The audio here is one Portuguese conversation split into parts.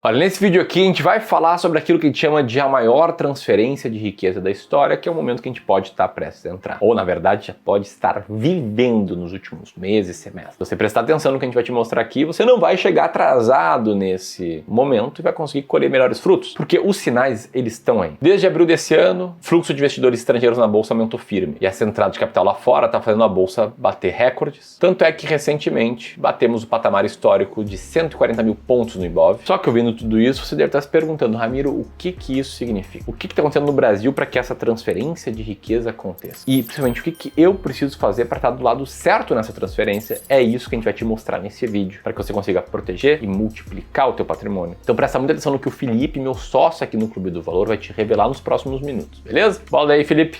Olha, nesse vídeo aqui a gente vai falar sobre aquilo que a gente chama de a maior transferência de riqueza da história, que é o momento que a gente pode estar prestes a entrar. Ou, na verdade, já pode estar vivendo nos últimos meses, semestres. Se você prestar atenção no que a gente vai te mostrar aqui, você não vai chegar atrasado nesse momento e vai conseguir colher melhores frutos. Porque os sinais, eles estão aí. Desde abril desse ano, fluxo de investidores estrangeiros na bolsa aumentou firme. E essa entrada de capital lá fora está fazendo a bolsa bater recordes. Tanto é que, recentemente, batemos o patamar histórico de 140 mil pontos no Ibov. Só que ouvindo tudo isso, você deve estar se perguntando, Ramiro, o que isso significa? O que está acontecendo no Brasil para que essa transferência de riqueza aconteça? E, principalmente, o que eu preciso fazer para estar do lado certo nessa transferência? É isso que a gente vai te mostrar nesse vídeo, para que você consiga proteger e multiplicar o teu patrimônio. Então, presta muita atenção no que o Felipe, meu sócio aqui no Clube do Valor, vai te revelar nos próximos minutos, beleza? Bola aí, Felipe!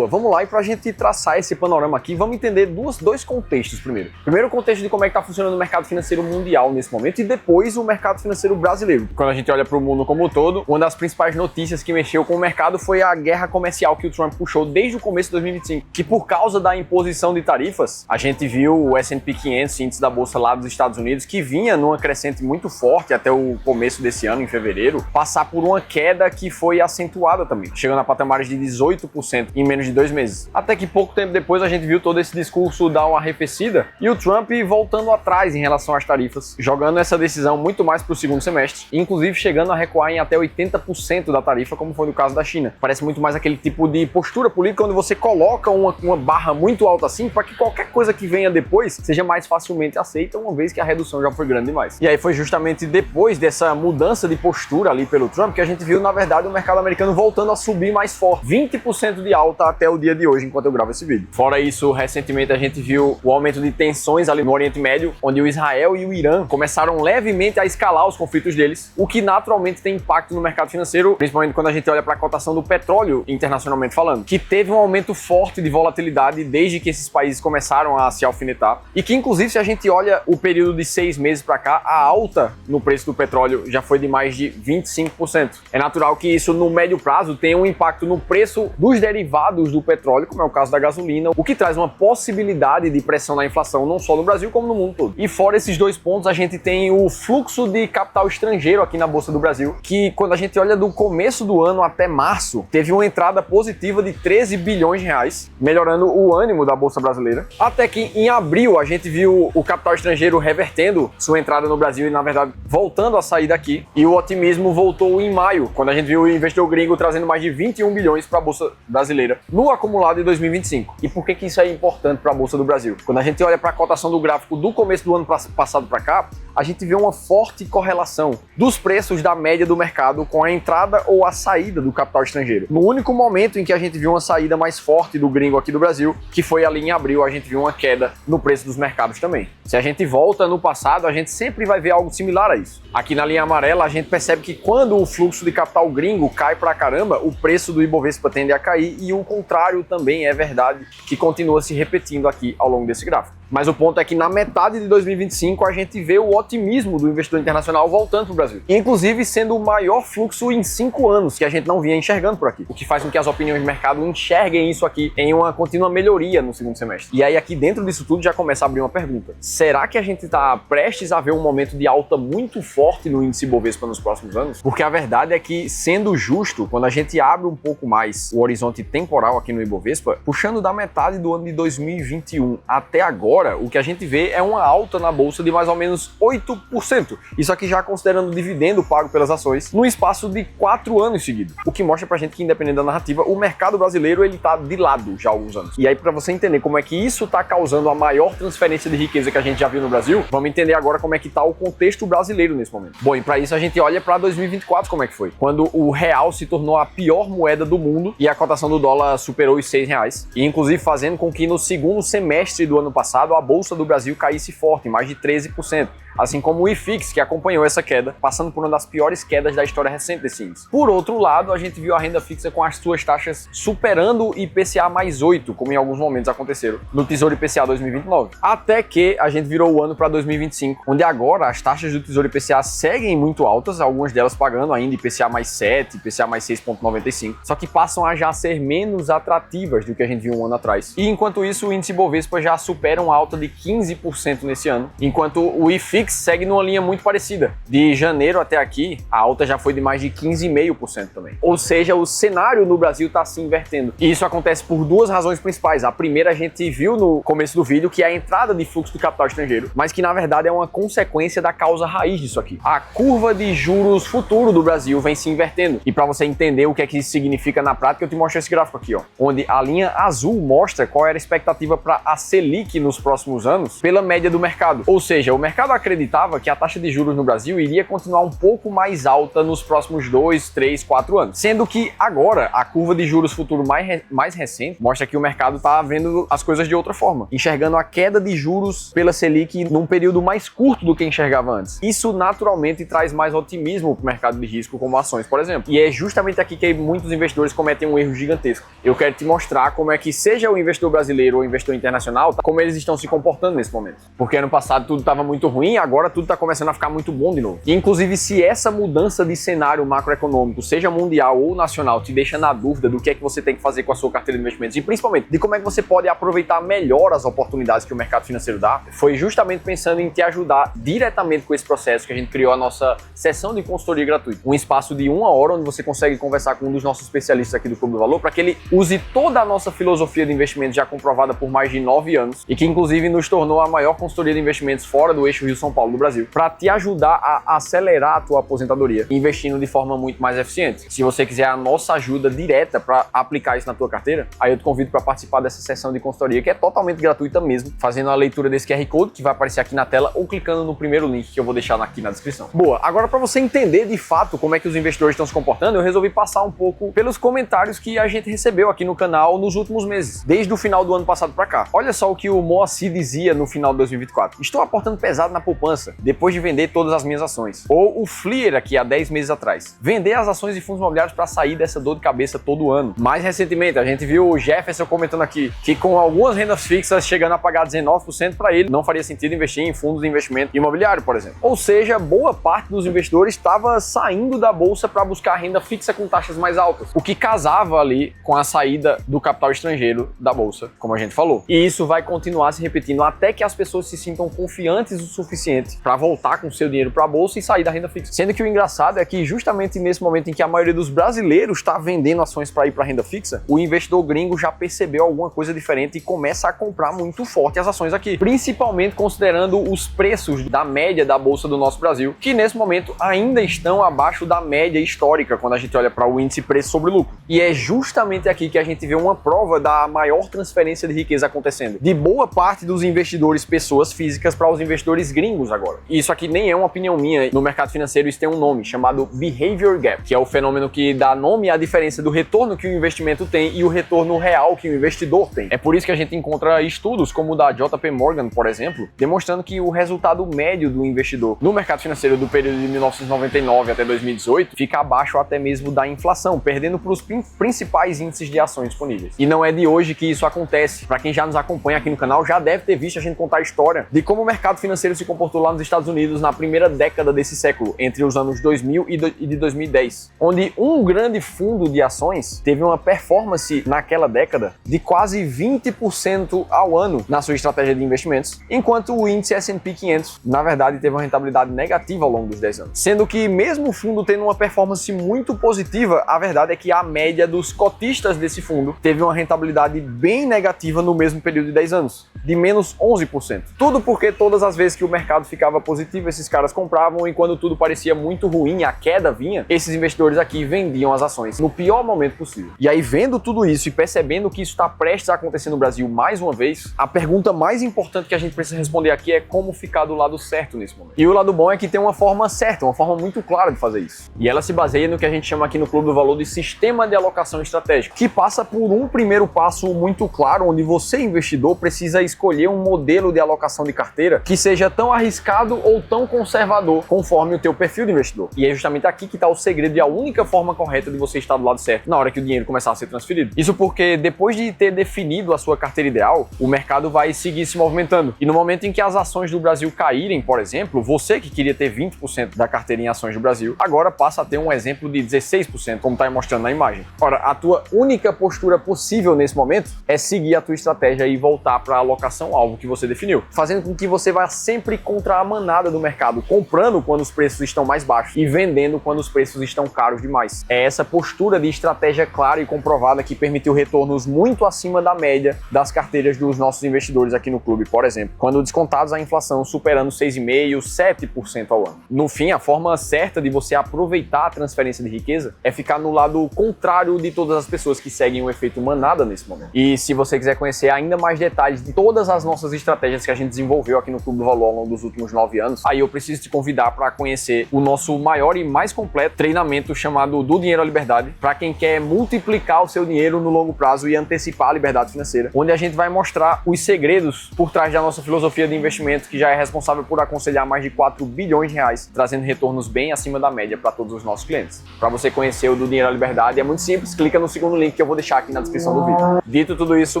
Vamos lá, e para a gente traçar esse panorama aqui, vamos entender dois contextos primeiro. Primeiro, o contexto de como é que está funcionando o mercado financeiro mundial nesse momento, e depois o mercado financeiro brasileiro. Quando a gente olha para o mundo como um todo, uma das principais notícias que mexeu com o mercado foi a guerra comercial que o Trump puxou desde o começo de 2025, que por causa da imposição de tarifas, a gente viu o S&P 500, índice da bolsa lá dos Estados Unidos, que vinha numa crescente muito forte até o começo desse ano, em fevereiro, passar por uma queda que foi acentuada também, chegando a patamares de 18% em menos de 2 meses. Até que pouco tempo depois a gente viu todo esse discurso dar uma arrefecida e o Trump voltando atrás em relação às tarifas, jogando essa decisão muito mais para o segundo semestre, inclusive chegando a recuar em até 80% da tarifa, como foi no caso da China. Parece muito mais aquele tipo de postura política onde você coloca uma barra muito alta assim para que qualquer coisa que venha depois seja mais facilmente aceita, uma vez que a redução já foi grande demais. E aí foi justamente depois dessa mudança de postura ali pelo Trump que a gente viu, na verdade, o mercado americano voltando a subir mais forte. 20% de alta até o dia de hoje, enquanto eu gravo esse vídeo. Fora isso, recentemente a gente viu o aumento de tensões ali no Oriente Médio, onde o Israel e o Irã começaram levemente a escalar os conflitos deles, o que naturalmente tem impacto no mercado financeiro, principalmente quando a gente olha para a cotação do petróleo, internacionalmente falando, que teve um aumento forte de volatilidade desde que esses países começaram a se alfinetar, e que inclusive, se a gente olha o período de 6 meses para cá, a alta no preço do petróleo já foi de mais de 25%. É natural que isso no médio prazo tenha um impacto no preço dos derivados do petróleo, como é o caso da gasolina, o que traz uma possibilidade de pressão na inflação não só no Brasil como no mundo todo. E fora esses dois pontos, a gente tem o fluxo de capital estrangeiro aqui na Bolsa do Brasil, que quando a gente olha do começo do ano até março, teve uma entrada positiva de 13 bilhões de reais, melhorando o ânimo da Bolsa brasileira. Até que em abril a gente viu o capital estrangeiro revertendo sua entrada no Brasil e, na verdade, voltando a sair daqui. E o otimismo voltou em maio, quando a gente viu o investidor gringo trazendo mais de 21 bilhões para a Bolsa brasileira no acumulado de 2025. E por que isso é importante para a Bolsa do Brasil? Quando a gente olha para a cotação do gráfico do começo do ano passado para cá, a gente vê uma forte correlação dos preços da média do mercado com a entrada ou a saída do capital estrangeiro. No único momento em que a gente viu uma saída mais forte do gringo aqui do Brasil, que foi ali em abril, a gente viu uma queda no preço dos mercados também. Se a gente volta no passado, a gente sempre vai ver algo similar a isso. Aqui na linha amarela, a gente percebe que quando o fluxo de capital gringo cai pra caramba, o preço do Ibovespa tende a cair, e o contrário também é verdade, que continua se repetindo aqui ao longo desse gráfico. Mas o ponto é que na metade de 2025 a gente vê o otimismo do investidor internacional voltando para o Brasil. Inclusive sendo o maior fluxo em 5 anos que a gente não vinha enxergando por aqui. O que faz com que as opiniões de mercado enxerguem isso aqui em uma contínua melhoria no segundo semestre. E aí aqui dentro disso tudo já começa a abrir uma pergunta. Será que a gente está prestes a ver um momento de alta muito forte no índice Ibovespa nos próximos anos? Porque a verdade é que, sendo justo, quando a gente abre um pouco mais o horizonte temporal aqui no Ibovespa, puxando da metade do ano de 2021 até agora, o que a gente vê é uma alta na bolsa de mais ou menos 8%. Isso aqui já considerando o dividendo pago pelas ações no espaço de 4 anos seguidos. O que mostra pra gente que, independente da narrativa, o mercado brasileiro ele tá de lado já há alguns anos. E aí, para você entender como é que isso tá causando a maior transferência de riqueza que a gente já viu no Brasil, vamos entender agora como é que tá o contexto brasileiro nesse momento. Bom, e para isso a gente olha para 2024 como é que foi. Quando o real se tornou a pior moeda do mundo e a cotação do dólar superou os R$6. E inclusive fazendo com que no segundo semestre do ano passado a Bolsa do Brasil caísse forte, mais de 13%. assim como o IFIX, que acompanhou essa queda, passando por uma das piores quedas da história recente desse índice. Por outro lado, a gente viu a renda fixa com as suas taxas superando o IPCA mais 8, como em alguns momentos aconteceram no Tesouro IPCA 2029. Até que a gente virou o ano para 2025, onde agora as taxas do Tesouro IPCA seguem muito altas, algumas delas pagando ainda IPCA mais 7, IPCA mais 6,95, só que passam a já ser menos atrativas do que a gente viu um ano atrás. E enquanto isso, o índice Bovespa já supera uma alta de 15% nesse ano, enquanto o IFIX segue numa linha muito parecida. De janeiro até aqui, a alta já foi de mais de 15,5% também. Ou seja, o cenário no Brasil está se invertendo. E isso acontece por duas razões principais. A primeira a gente viu no começo do vídeo, que é a entrada de fluxo de capital estrangeiro, mas que na verdade é uma consequência da causa raiz disso aqui. A curva de juros futuro do Brasil vem se invertendo. E para você entender o que é que isso significa na prática, eu te mostro esse gráfico aqui, ó, onde a linha azul mostra qual era a expectativa para a Selic nos próximos anos pela média do mercado. Ou seja, o mercado acreditava que a taxa de juros no Brasil iria continuar um pouco mais alta nos próximos 2, 3, 4 anos. Sendo que agora a curva de juros futuro mais recente mostra que o mercado está vendo as coisas de outra forma, enxergando a queda de juros pela Selic num período mais curto do que enxergava antes. Isso naturalmente traz mais otimismo para o mercado de risco, como ações, por exemplo. E é justamente aqui que muitos investidores cometem um erro gigantesco. Eu quero te mostrar como é que, seja o investidor brasileiro ou o investidor internacional, como eles estão se comportando nesse momento. Porque ano passado tudo estava muito ruim, agora tudo está começando a ficar muito bom de novo. E, inclusive, se essa mudança de cenário macroeconômico, seja mundial ou nacional, te deixa na dúvida do que é que você tem que fazer com a sua carteira de investimentos e, principalmente, de como é que você pode aproveitar melhor as oportunidades que o mercado financeiro dá, foi justamente pensando em te ajudar diretamente com esse processo que a gente criou a nossa sessão de consultoria gratuita. Um espaço de 1 hora onde você consegue conversar com um dos nossos especialistas aqui do Clube do Valor para que ele use toda a nossa filosofia de investimento já comprovada por mais de 9 anos e que, inclusive, nos tornou a maior consultoria de investimentos fora do eixo Rio-São Paulo do Brasil, para te ajudar a acelerar a tua aposentadoria, investindo de forma muito mais eficiente. Se você quiser a nossa ajuda direta para aplicar isso na tua carteira, aí eu te convido para participar dessa sessão de consultoria, que é totalmente gratuita mesmo, fazendo a leitura desse QR Code que vai aparecer aqui na tela ou clicando no primeiro link que eu vou deixar aqui na descrição. Boa, agora para você entender de fato como é que os investidores estão se comportando, eu resolvi passar um pouco pelos comentários que a gente recebeu aqui no canal nos últimos meses, desde o final do ano passado para cá. Olha só o que o Moacir dizia no final de 2024. Estou aportando pesado na poupança, depois de vender todas as minhas ações. Ou o Flier aqui há 10 meses atrás. Vender as ações de fundos imobiliários para sair dessa dor de cabeça todo ano. Mais recentemente, a gente viu o Jefferson comentando aqui que com algumas rendas fixas chegando a pagar 19%, para ele não faria sentido investir em fundos de investimento imobiliário, por exemplo. Ou seja, boa parte dos investidores estava saindo da bolsa para buscar renda fixa com taxas mais altas, o que casava ali com a saída do capital estrangeiro da bolsa, como a gente falou. E isso vai continuar se repetindo até que as pessoas se sintam confiantes o suficiente para voltar com seu dinheiro para a bolsa e sair da renda fixa. Sendo que o engraçado é que justamente nesse momento em que a maioria dos brasileiros está vendendo ações para ir para a renda fixa, o investidor gringo já percebeu alguma coisa diferente e começa a comprar muito forte as ações aqui, principalmente considerando os preços da média da bolsa do nosso Brasil, que nesse momento ainda estão abaixo da média histórica quando a gente olha para o índice preço sobre lucro. E é justamente aqui que a gente vê uma prova da maior transferência de riqueza acontecendo, de boa parte dos investidores pessoas físicas para os investidores gringos agora. E isso aqui nem é uma opinião minha, no mercado financeiro isso tem um nome chamado Behavior Gap, que é o fenômeno que dá nome à diferença do retorno que o investimento tem e o retorno real que o investidor tem. É por isso que a gente encontra estudos como o da JP Morgan, por exemplo, demonstrando que o resultado médio do investidor no mercado financeiro do período de 1999 até 2018 fica abaixo até mesmo da inflação, perdendo para os principais índices de ações disponíveis. E não é de hoje que isso acontece. Para quem já nos acompanha aqui no canal, já deve ter visto a gente contar a história de como o mercado financeiro se comportou lá nos Estados Unidos na primeira década desse século, entre os anos 2000 e de 2010, onde um grande fundo de ações teve uma performance naquela década de quase 20% ao ano na sua estratégia de investimentos, enquanto o índice S&P 500, na verdade, teve uma rentabilidade negativa ao longo dos 10 anos. Sendo que mesmo o fundo tendo uma performance muito positiva, a verdade é que a média dos cotistas desse fundo teve uma rentabilidade bem negativa no mesmo período de 10 anos, de menos 11%. Tudo porque todas as vezes que o mercado ficava positivo, esses caras compravam, e quando tudo parecia muito ruim, a queda vinha, esses investidores aqui vendiam as ações no pior momento possível. E aí, vendo tudo isso e percebendo que isso está prestes a acontecer no Brasil mais uma vez, a pergunta mais importante que a gente precisa responder aqui é como ficar do lado certo nesse momento. E o lado bom é que tem uma forma certa, uma forma muito clara de fazer isso. E ela se baseia no que a gente chama aqui no Clube do Valor de sistema de alocação estratégica, que passa por um primeiro passo muito claro, onde você, investidor, precisa escolher um modelo de alocação de carteira que seja tão arriscado ou tão conservador conforme o teu perfil de investidor. E é justamente aqui que está o segredo e a única forma correta de você estar do lado certo na hora que o dinheiro começar a ser transferido. Isso porque depois de ter definido a sua carteira ideal, o mercado vai seguir se movimentando. E no momento em que as ações do Brasil caírem, por exemplo, você que queria ter 20% da carteira em ações do Brasil, agora passa a ter um exemplo de 16%, como está mostrando na imagem. Ora, a tua única postura possível nesse momento é seguir a tua estratégia e voltar para a alocação alocação-alvo que você definiu, fazendo com que você vá sempre contra a manada do mercado, comprando quando os preços estão mais baixos e vendendo quando os preços estão caros demais. É essa postura de estratégia clara e comprovada que permitiu retornos muito acima da média das carteiras dos nossos investidores aqui no clube, por exemplo, quando descontados a inflação superando 6,5%, 7% ao ano. No fim, a forma certa de você aproveitar a transferência de riqueza é ficar no lado contrário de todas as pessoas que seguem o efeito manada nesse momento. E se você quiser conhecer ainda mais detalhes de todas as nossas estratégias que a gente desenvolveu aqui no Clube do Valor ao longo dos últimos 9 anos, aí eu preciso te convidar para conhecer o nosso maior e mais completo treinamento chamado Do Dinheiro à Liberdade, para quem quer multiplicar o seu dinheiro no longo prazo e antecipar a liberdade financeira, onde a gente vai mostrar os segredos por trás da nossa filosofia de investimento, que já é responsável por aconselhar mais de 4 bilhões de reais, trazendo retornos bem acima da média para todos os nossos clientes. Para você conhecer o Do Dinheiro à Liberdade é muito simples, clica no segundo link que eu vou deixar aqui na descrição do vídeo. Dito tudo isso,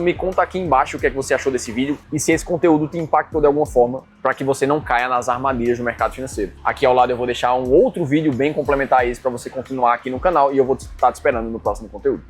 me conta aqui embaixo o que é que você achou desse vídeo e se esse conteúdo te impactou de alguma forma, para que você não caia nas armadilhas do mercado financeiro. Aqui ao lado eu vou deixar um outro vídeo bem complementar a esse para você continuar aqui no canal e eu vou estar te esperando no próximo conteúdo.